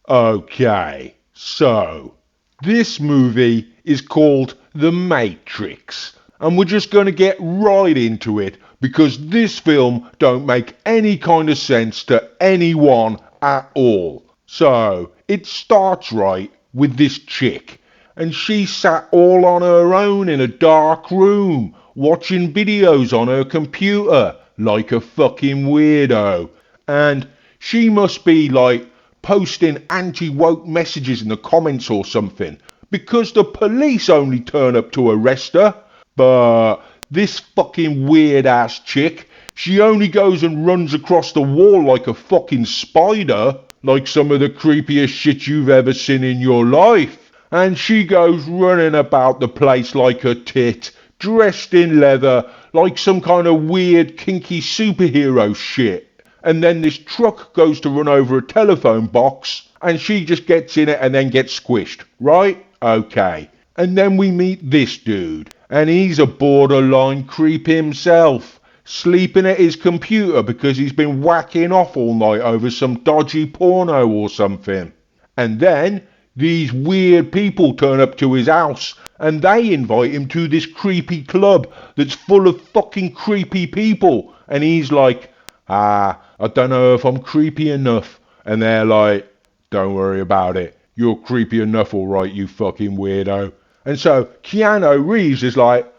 Okay, so this movie is called The Matrix, and we're just going to get right into it because this film don't make any kind of sense to anyone at all. So it starts right with this chick, and she sat all on her own in a dark room watching videos on her computer like a fucking weirdo, and she must be like posting anti-woke messages in the comments or something because the police only turn up to arrest her. But this fucking weird ass chick, she only goes and runs across the wall like a fucking spider, like some of the creepiest shit you've ever seen in your life. And she goes running about the place like a tit, dressed in leather, like some kind of weird kinky superhero shit. And then this truck goes to run over a telephone box, and she just gets in it and then gets squished, right? Okay. And then we meet this dude, and he's a borderline creep himself, sleeping at his computer because he's been whacking off all night over some dodgy porno or something. And then these weird people turn up to his house and they invite him to this creepy club that's full of fucking creepy people. And he's like, I don't know if I'm creepy enough. And they're like, don't worry about it. You're creepy enough, alright, you fucking weirdo. And so Keanu Reeves is like,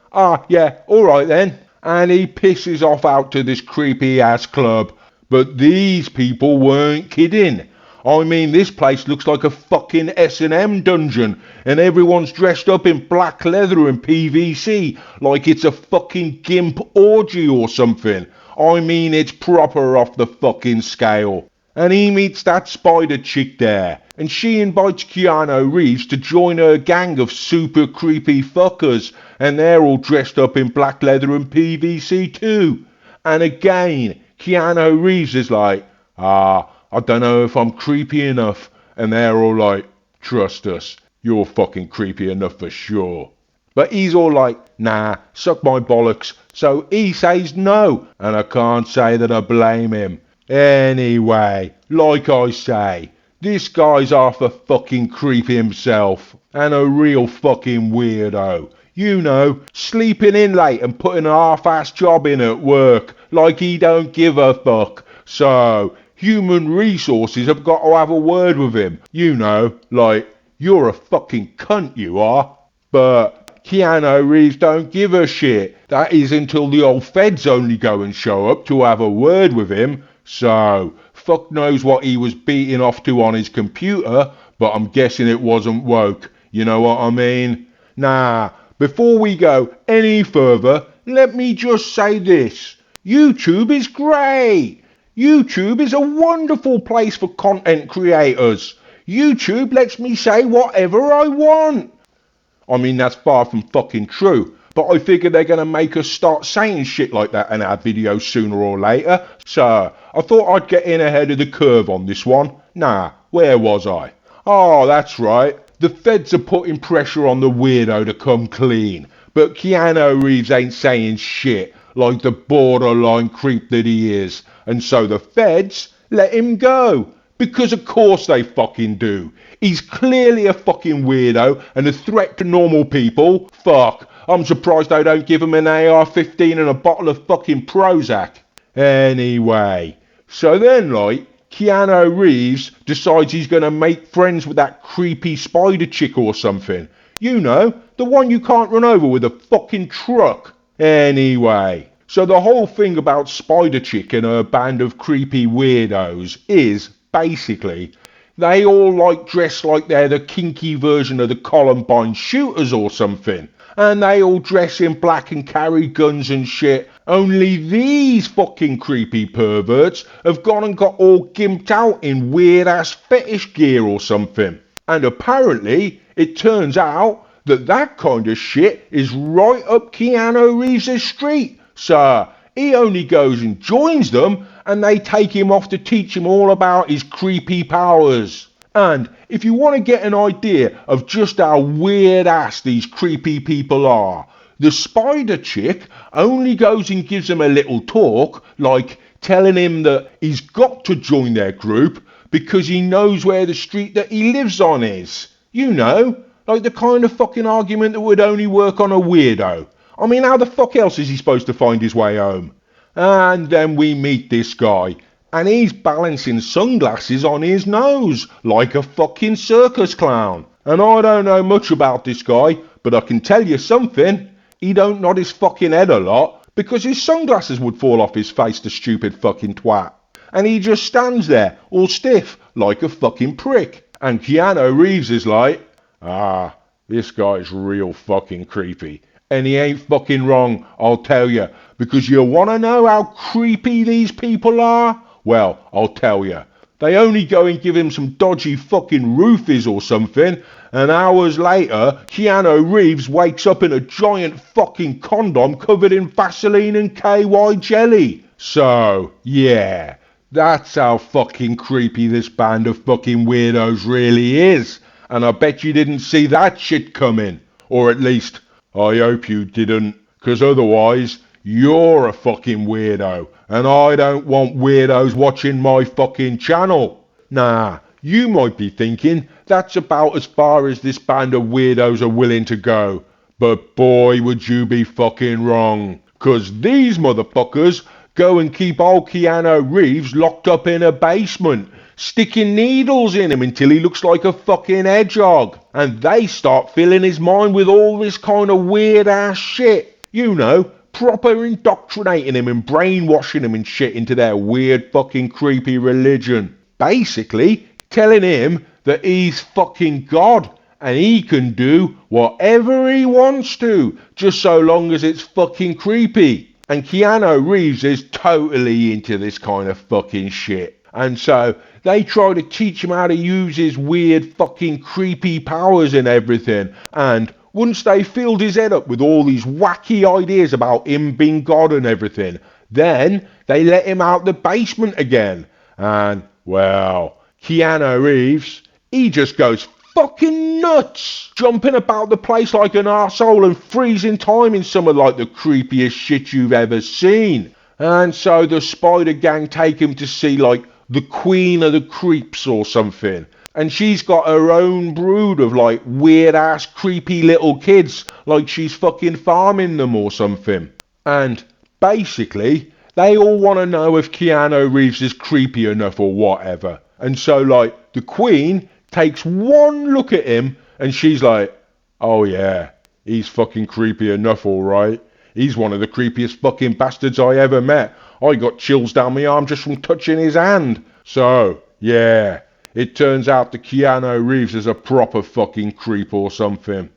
yeah, alright then. And he pisses off out to this creepy ass club. But these people weren't kidding. I mean, this place looks like a fucking S&M dungeon, and everyone's dressed up in black leather and PVC like it's a fucking gimp orgy or something. I mean, it's proper off the fucking scale. And he meets that spider chick there, and she invites Keanu Reeves to join her gang of super creepy fuckers, and they're all dressed up in black leather and PVC too. And again, Keanu Reeves is like, I don't know if I'm creepy enough. And they're all like, trust us, you're fucking creepy enough for sure. But he's all like, nah, suck my bollocks. So he says no, and I can't say that I blame him. Anyway, like I say, this guy's half a fucking creep himself, and a real fucking weirdo. You know, sleeping in late and putting a half-ass job in at work, like he don't give a fuck. So, human resources have got to have a word with him. You know, like, you're a fucking cunt, you are. But Keanu Reeves don't give a shit. That is until the old feds only go and show up to have a word with him. So, fuck knows what he was beating off to on his computer, but I'm guessing it wasn't woke. You know what I mean? Nah, before we go any further, let me just say this. YouTube is great. YouTube is a wonderful place for content creators. YouTube lets me say whatever I want. I mean, that's far from fucking true, but I figure they're going to make us start saying shit like that in our videos sooner or later, so I thought I'd get in ahead of the curve on this one. Nah, where was I? Oh, that's right. The feds are putting pressure on the weirdo to come clean, but Keanu Reeves ain't saying shit like the borderline creep that he is, and so the feds let him go. Because of course they fucking do. He's clearly a fucking weirdo and a threat to normal people. Fuck, I'm surprised they don't give him an AR-15 and a bottle of fucking Prozac. Anyway, so then like, Keanu Reeves decides he's gonna make friends with that creepy spider chick or something. You know, the one you can't run over with a fucking truck. Anyway, so the whole thing about Spider Chick and her band of creepy weirdos is, basically, they all like dress like they're the kinky version of the Columbine shooters or something. And they all dress in black and carry guns and shit. Only these fucking creepy perverts have gone and got all gimped out in weird ass fetish gear or something. And apparently, it turns out that kind of shit is right up Keanu Reeves' street. So he only goes and joins them, and they take him off to teach him all about his creepy powers. And if you want to get an idea of just how weird ass these creepy people are, the spider chick only goes and gives him a little talk, like telling him that he's got to join their group because he knows where the street that he lives on is. You know, like the kind of fucking argument that would only work on a weirdo. I mean, how the fuck else is he supposed to find his way home? And then we meet this guy, and he's balancing sunglasses on his nose, like a fucking circus clown. And I don't know much about this guy, but I can tell you something. He don't nod his fucking head a lot, because his sunglasses would fall off his face, the stupid fucking twat. And he just stands there, all stiff, like a fucking prick. And Keanu Reeves is like, this guy's real fucking creepy. And he ain't fucking wrong, I'll tell you. Because you wanna know how creepy these people are? Well, I'll tell you. They only go and give him some dodgy fucking roofies or something, and hours later, Keanu Reeves wakes up in a giant fucking condom covered in Vaseline and KY jelly. So, yeah, that's how fucking creepy this band of fucking weirdos really is. And I bet you didn't see that shit coming. Or at least, I hope you didn't, 'cause otherwise, you're a fucking weirdo, and I don't want weirdos watching my fucking channel. Nah, you might be thinking that's about as far as this band of weirdos are willing to go. But boy, would you be fucking wrong. 'Cause these motherfuckers go and keep old Keanu Reeves locked up in a basement, sticking needles in him until he looks like a fucking hedgehog. And they start filling his mind with all this kind of weird ass shit. You know, proper indoctrinating him and brainwashing him and shit into their weird fucking creepy religion. Basically, telling him that he's fucking God and he can do whatever he wants to, just so long as it's fucking creepy. And Keanu Reeves is totally into this kind of fucking shit. And so they try to teach him how to use his weird fucking creepy powers and everything. And once they filled his head up with all these wacky ideas about him being God and everything, then they let him out the basement again. And, well, Keanu Reeves, he just goes fucking nuts, jumping about the place like an arsehole and freezing time in some of like the creepiest shit you've ever seen. And so the Spider Gang take him to see like the Queen of the Creeps or something. And she's got her own brood of like weird ass creepy little kids, like she's fucking farming them or something. And basically, they all want to know if Keanu Reeves is creepy enough or whatever. And so like the Queen takes one look at him and she's like, oh yeah, he's fucking creepy enough, alright. He's one of the creepiest fucking bastards I ever met. I got chills down my arm just from touching his hand. So, yeah, it turns out that Keanu Reeves is a proper fucking creep or something.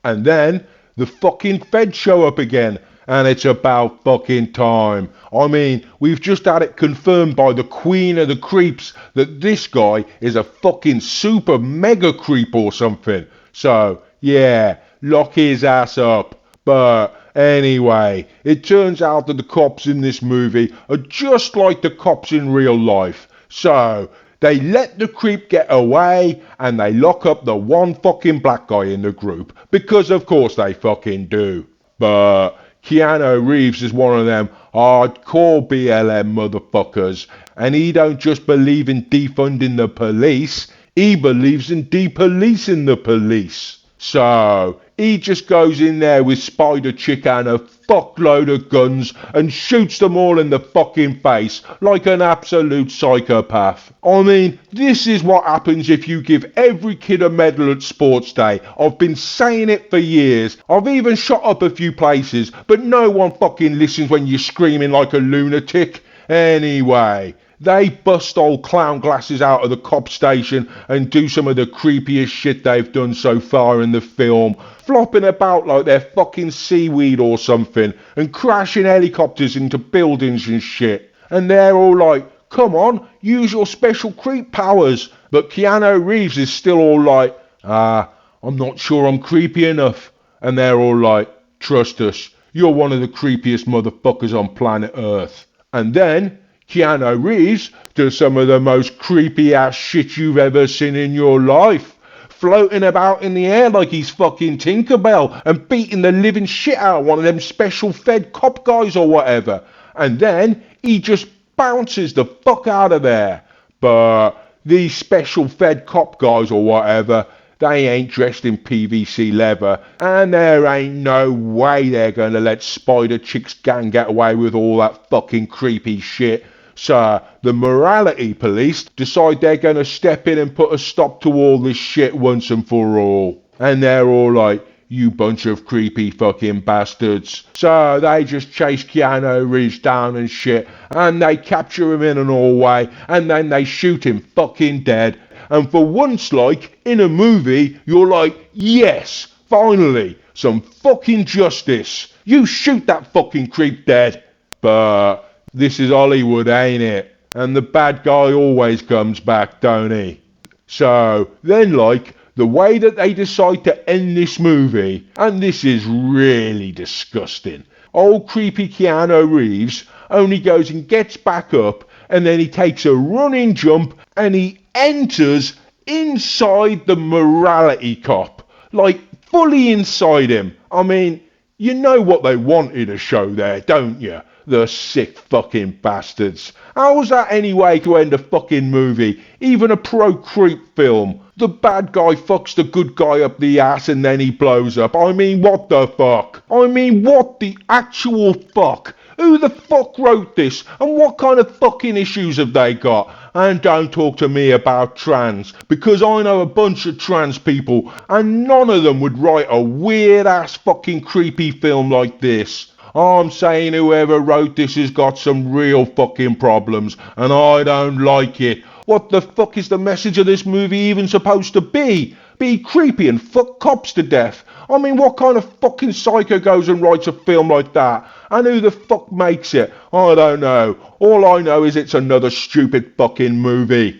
And then the fucking feds show up again, and it's about fucking time. I mean, we've just had it confirmed by the Queen of the Creeps that this guy is a fucking super mega creep or something. So, yeah, lock his ass up. But anyway, it turns out that the cops in this movie are just like the cops in real life. So, they let the creep get away and they lock up the one fucking black guy in the group. Because of course they fucking do. But Keanu Reeves is one of them hardcore BLM motherfuckers. And he don't just believe in defunding the police. He believes in depolicing the police. So, he just goes in there with Spider Chick and a fuckload of guns and shoots them all in the fucking face like an absolute psychopath. I mean, this is what happens if you give every kid a medal at sports day. I've been saying it for years. I've even shot up a few places, but no one fucking listens when you're screaming like a lunatic. Anyway, they bust old clown glasses out of the cop station and do some of the creepiest shit they've done so far in the film, flopping about like they're fucking seaweed or something, and crashing helicopters into buildings and shit. And they're all like, come on, use your special creep powers. But Keanu Reeves is still all like, I'm not sure I'm creepy enough. And they're all like, trust us, you're one of the creepiest motherfuckers on planet Earth. And then Keanu Reeves does some of the most creepy ass shit you've ever seen in your life. Floating about in the air like he's fucking Tinkerbell and beating the living shit out of one of them special fed cop guys or whatever. And then he just bounces the fuck out of there. But these special fed cop guys or whatever, they ain't dressed in PVC leather, and there ain't no way they're gonna let Spider Chick's gang get away with all that fucking creepy shit. So the morality police decide they're gonna step in and put a stop to all this shit once and for all. And they're all like, you bunch of creepy fucking bastards. So they just chase Keanu Reeves down and shit, and they capture him in an hallway, and then they shoot him fucking dead. And for once, like, in a movie, you're like, yes, finally, some fucking justice. You shoot that fucking creep dead. But this is Hollywood, ain't it? And the bad guy always comes back, don't he? So then, like, the way that they decide to end this movie, and this is really disgusting, old creepy Keanu Reeves only goes and gets back up, and then he takes a running jump and he enters inside the morality cop. Like, fully inside him. I mean, you know what they wanted to show there, don't you? The sick fucking bastards. How's that any way to end a fucking movie? Even a pro-creep film. The bad guy fucks the good guy up the ass and then he blows up. I mean, what the fuck? I mean, what the actual fuck? Who the fuck wrote this? And what kind of fucking issues have they got? And don't talk to me about trans, because I know a bunch of trans people and none of them would write a weird ass fucking creepy film like this. I'm saying whoever wrote this has got some real fucking problems, and I don't like it. What the fuck is the message of this movie even supposed to be? Be creepy and fuck cops to death? I mean, what kind of fucking psycho goes and writes a film like that? And who the fuck makes it? I don't know. All I know is it's another stupid fucking movie.